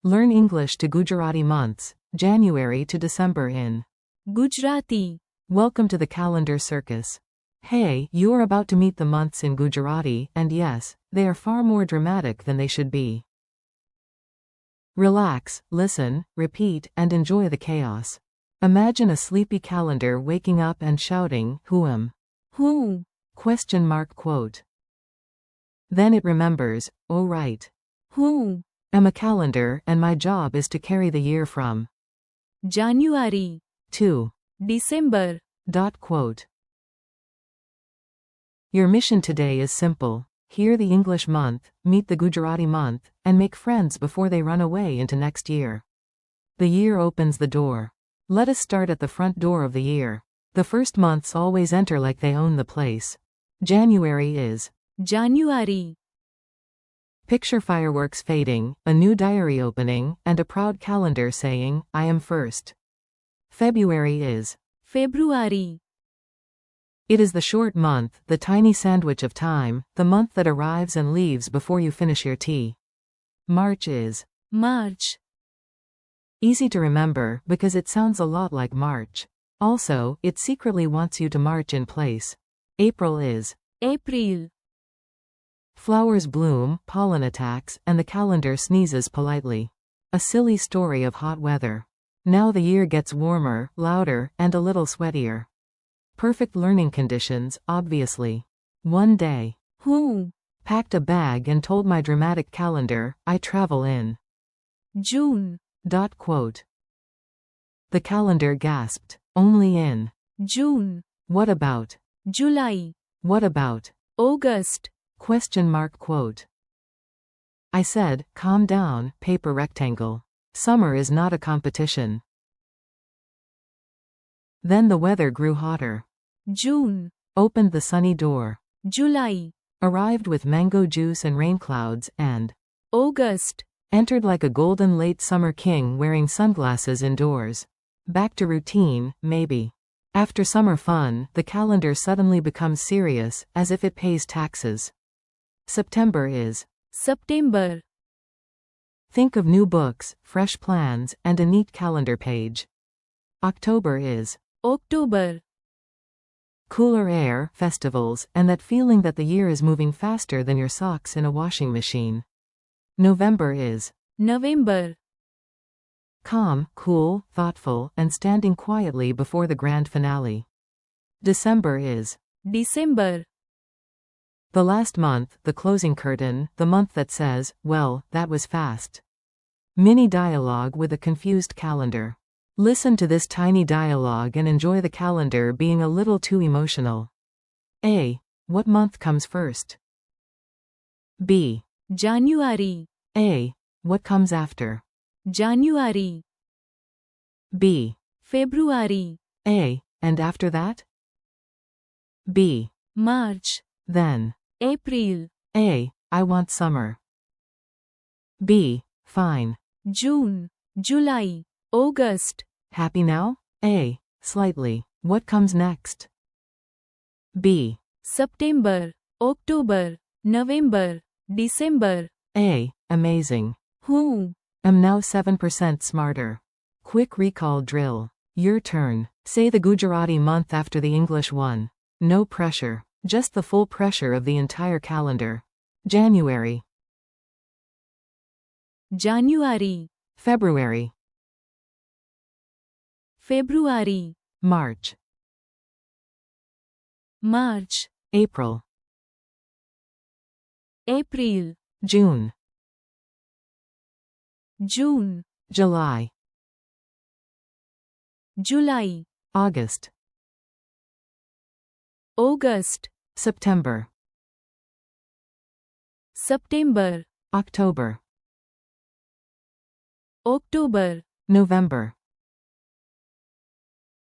Learn English to Gujarati months, January to December in Gujarati. Welcome to the calendar circus. Hey, you are about to meet the months in Gujarati, and yes, they are far more dramatic than they should be. Relax, listen, repeat, and enjoy the chaos. Imagine a sleepy calendar waking up and shouting, "Who am? Who? Question mark quote. Then it remembers, oh right. Who? I'm a calendar and my job is to carry the year from January to December. Quote. Your mission today is simple. Hear the English month, meet the Gujarati month, and make friends before they run away into next year. The year opens the door. Let us start at the front door of the year. The first months always enter like they own the place. January is January. Picture fireworks fading, a new diary opening, and a proud calendar saying, I am first. February is February. It is the short month, the tiny sandwich of time, the month that arrives and leaves before you finish your tea. March is March. Easy to remember because it sounds a lot like March. Also, it secretly wants you to march in place. April is April. Flowers bloom, pollen attacks, and the calendar sneezes politely. A silly story of hot weather. Now the year gets warmer, louder, and a little sweatier. Perfect learning conditions, obviously. One day, Who? Packed a bag and told my dramatic calendar, I travel in June. Quote. The calendar gasped. Only in June. What about? July. What about? August. Question mark quote. I said, calm down, paper rectangle. Summer is not a competition. Then the weather grew hotter. June. Opened the sunny door. July. Arrived with mango juice and rain clouds, and August. entered like a golden late summer king wearing sunglasses indoors. Back to routine, maybe. After summer fun, the calendar suddenly becomes serious, as if it pays taxes. September is September. Think of new books, fresh plans, and a neat calendar page. October is October. Cooler air, festivals, and that feeling that the year is moving faster than your socks in a washing machine. November is November. Calm, cool, thoughtful, and standing quietly before the grand finale. December is December. The last month, the closing curtain, the month that says, well, that was fast. Mini dialogue with a confused calendar. Listen to this tiny dialogue and enjoy the calendar being a little too emotional. A. What month comes first? B. January. A. What comes after? January. B. February. A. And after that? B. March. Then. April. A. I want summer. B. Fine. June. July. August. Happy now? A. Slightly. What comes next? B. September. October. November. December. A. Amazing. Who? Am now 7% smarter. Quick recall drill. Your turn. Say the Gujarati month after the English one. No pressure. Just the full pressure of the entire calendar. January. January. February. February. March. March. April. April. June. June. July. July. August. August. September. September. October. October. November.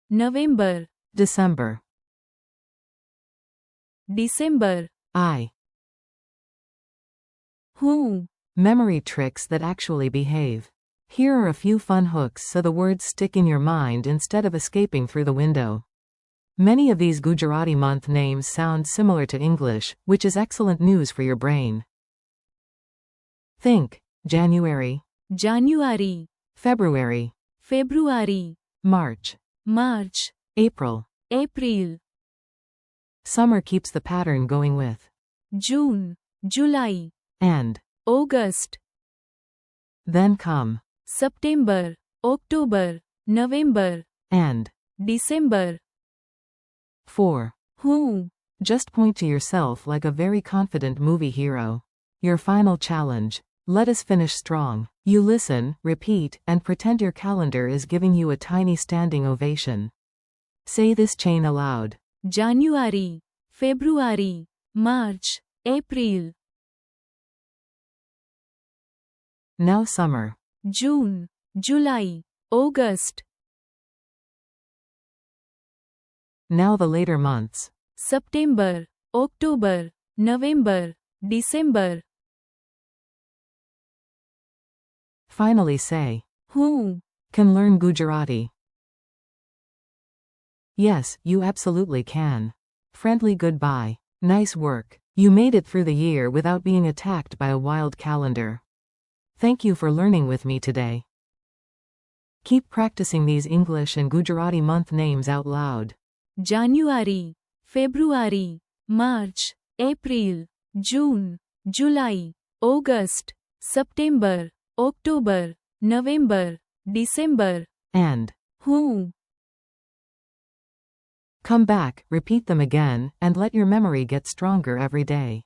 November. December. December. I. Who? Memory tricks that actually behave. Here are a few fun hooks so the words stick in your mind instead of escaping through the window. Many of these Gujarati month names sound similar to English, which is excellent news for your brain. Think. January. January, February, February, March, March, April. April, Summer keeps the pattern going with June, July, and. August, Then come September, October, November, and. December. 4. Who? Just point to yourself like a very confident movie hero. Your final challenge. Let us finish strong. You listen, repeat, and pretend your calendar is giving you a tiny standing ovation. Say this chain aloud. January, February, March, April, Now summer. June, July, August, Now the later months. September, October, November, December. Finally say. Who? Can learn Gujarati. Yes, you absolutely can. Friendly goodbye. Nice work. You made it through the year without being attacked by a wild calendar. Thank you for learning with me today. Keep practicing these English and Gujarati month names out loud. January, February, March, April, June, July, August, September, October, November, December. And. Who? Come back, repeat them again, and let your memory get stronger every day.